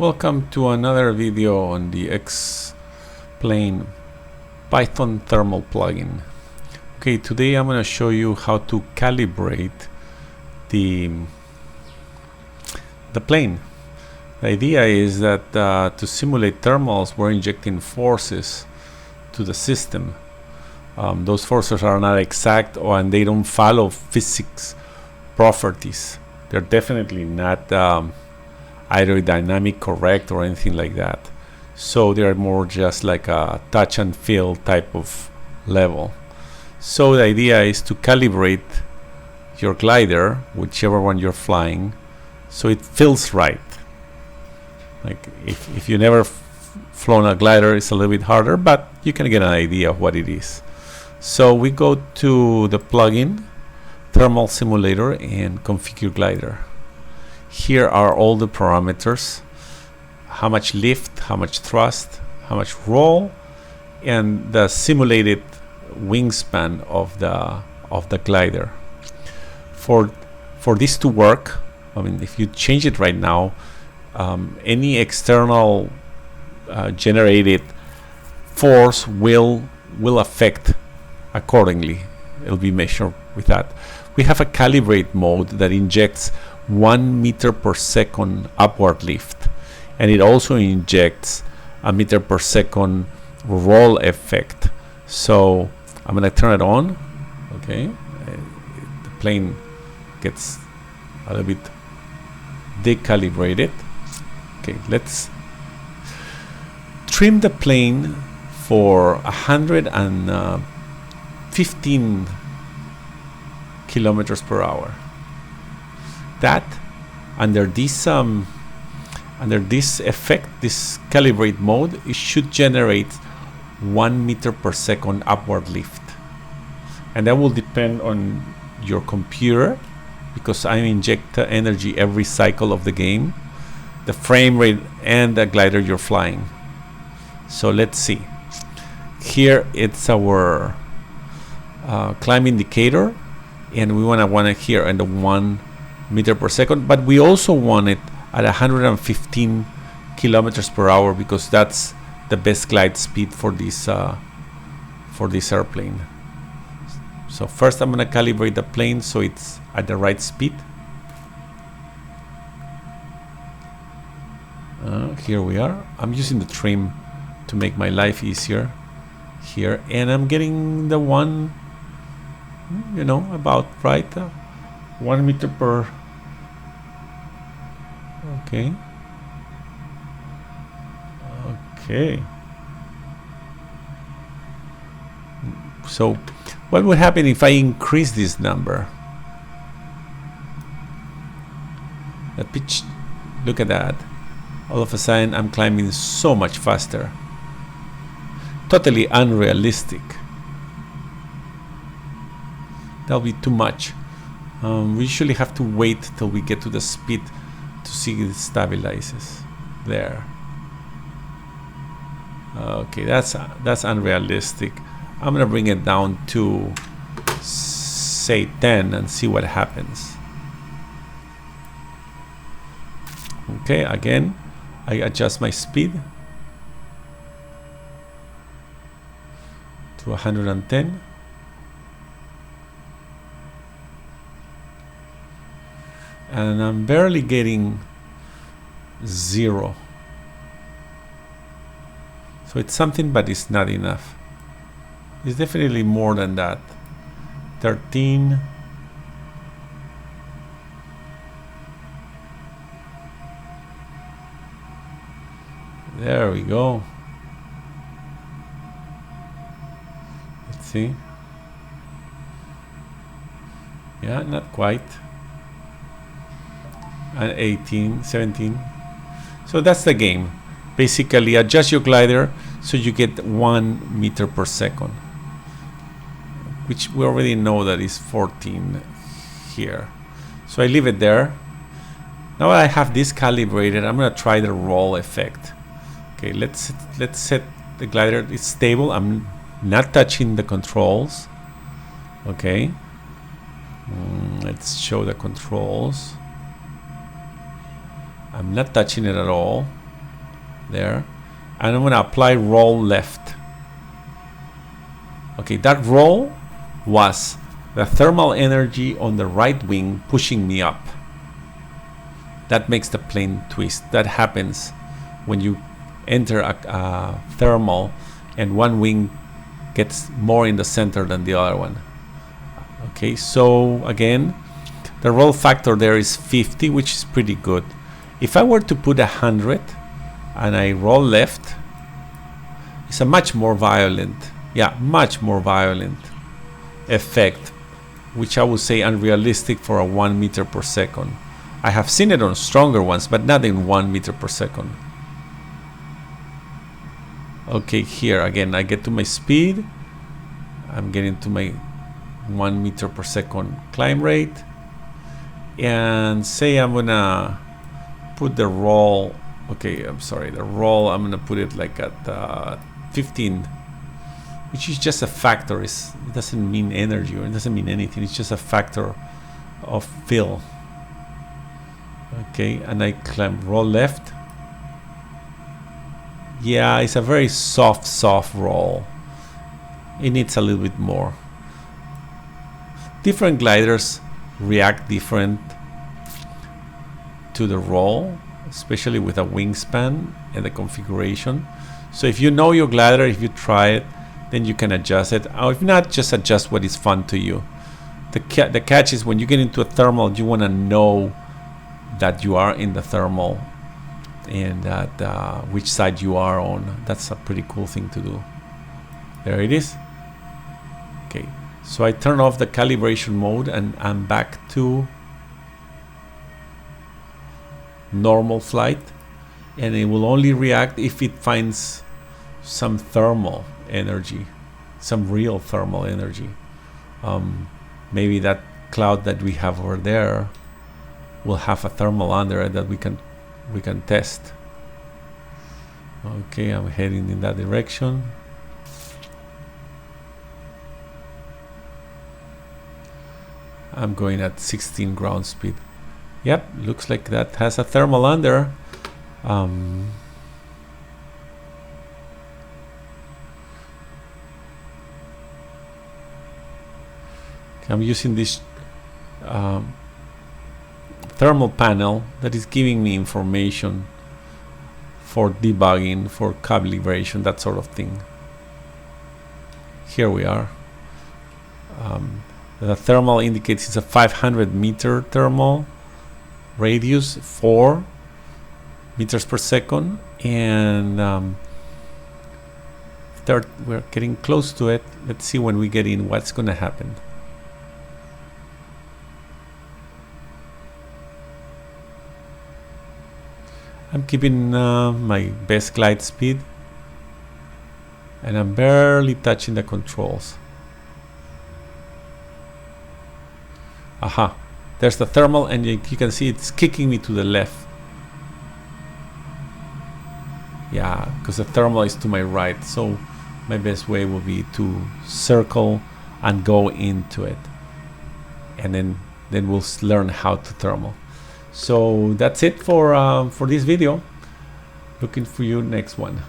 Welcome to another video on the X-Plane Python thermal plugin. Okay, today I'm going to show you how to calibrate the plane. The idea is that to simulate thermals, we're injecting forces to the system. Those forces are not exact and they don't follow physics properties. They're definitely not aerodynamic correct or anything like that. So they're more just like a touch and feel type of level. So the idea is to calibrate your glider, whichever one you're flying, so it feels right. Like if you never flown a glider, it's a little bit harder, but you can get an idea of what it is. So we go to the plugin, Thermal Simulator, and Configure Glider. Here are all the parameters: how much lift, how much thrust, how much roll, and the simulated wingspan of the glider. For this to work, I mean, if you change it right now, any external generated force will affect accordingly. It'll be measured with that. We have a calibrate mode that injects 1 meter per second upward lift, and it also injects a meter per second roll effect. So I'm going to turn it on. Okay, the plane gets a little bit decalibrated. Okay, let's trim the plane for 115 kilometers per hour. That under this effect, this calibrate mode, it should generate 1 meter per second upward lift, and that will depend on your computer, because I inject energy every cycle of the game, the frame rate, and the glider you're flying. So let's see. Here it's our climb indicator, and we want it here in the 1 meter per second, but we also want it at 115 kilometers per hour, because that's the best glide speed for this airplane. So first I'm going to calibrate the plane so it's at the right speed. Here we are. I'm using the trim to make my life easier here, and I'm getting the one, about right, 1 meter per. Okay. So what would happen if I increase this number? The pitch, look at that. All of a sudden I'm climbing so much faster. Totally unrealistic. That'll be too much. We usually have to wait till we get to the speed to see it stabilizes there. Okay, that's unrealistic. I'm gonna bring it down to say 10 and see what happens. Okay, again I adjust my speed to 110. And I'm barely getting 0. So it's something, but it's not enough. It's definitely more than that. 13. There we go. Let's see. Yeah, not quite. And 18, 17. So that's the game. Basically, adjust your glider so you get 1 meter per second, which we already know that is 14 here. So I leave it there. Now I have this calibrated, I'm gonna try the roll effect. Okay, let's set the glider. It's stable. I'm not touching the controls. Okay. Let's show the controls. I'm not touching it at all. there, and I'm gonna apply roll left. Okay, that roll was the thermal energy on the right wing pushing me up. That makes the plane twist. That happens when you enter a thermal and one wing gets more in the center than the other one. Okay, so again, the roll factor there is 50, which is pretty good. If I were to put 100 and I roll left, it's a much more violent, much more violent effect, which I would say unrealistic for a 1 meter per second. I have seen it on stronger ones, but not in 1 meter per second. Okay, here again, I get to my speed. I'm getting to my 1 meter per second climb rate. And say I'm gonna put the roll, okay, I'm sorry, the roll, I'm gonna put it like at 15, which is just a factor. It doesn't mean energy, or it doesn't mean anything. It's just a factor of fill. Okay, and I climb roll left. Yeah, it's a very soft roll. It needs a little bit more. Different gliders react different to the roll, especially with a wingspan and the configuration. So if you know your glider, if you try it, then you can adjust it. Or if not, just adjust what is fun to you. The catch is when you get into a thermal, you want to know that you are in the thermal and that which side you are on. That's a pretty cool thing to do. There it is. Okay, so I turn off the calibration mode and I'm back to normal flight, and it will only react if it finds some thermal energy, some real thermal energy. Maybe that cloud that we have over there will have a thermal under it that we can test. Okay, I'm heading in that direction. I'm going at 16 ground speed. Yep, looks like that has a thermal under. I'm using this thermal panel that is giving me information for debugging, for calibration, that sort of thing. Here we are. The thermal indicates it's a 500 meter thermal radius, 4 meters per second, and we're getting close to it. Let's see when we get in what's going to happen. I'm keeping my best glide speed, and I'm barely touching the controls. Aha, there's the thermal, and you can see it's kicking me to the left. Yeah, because the thermal is to my right, so my best way will be to circle and go into it, and then we'll learn how to thermal. So that's it for this video. Looking for you next one.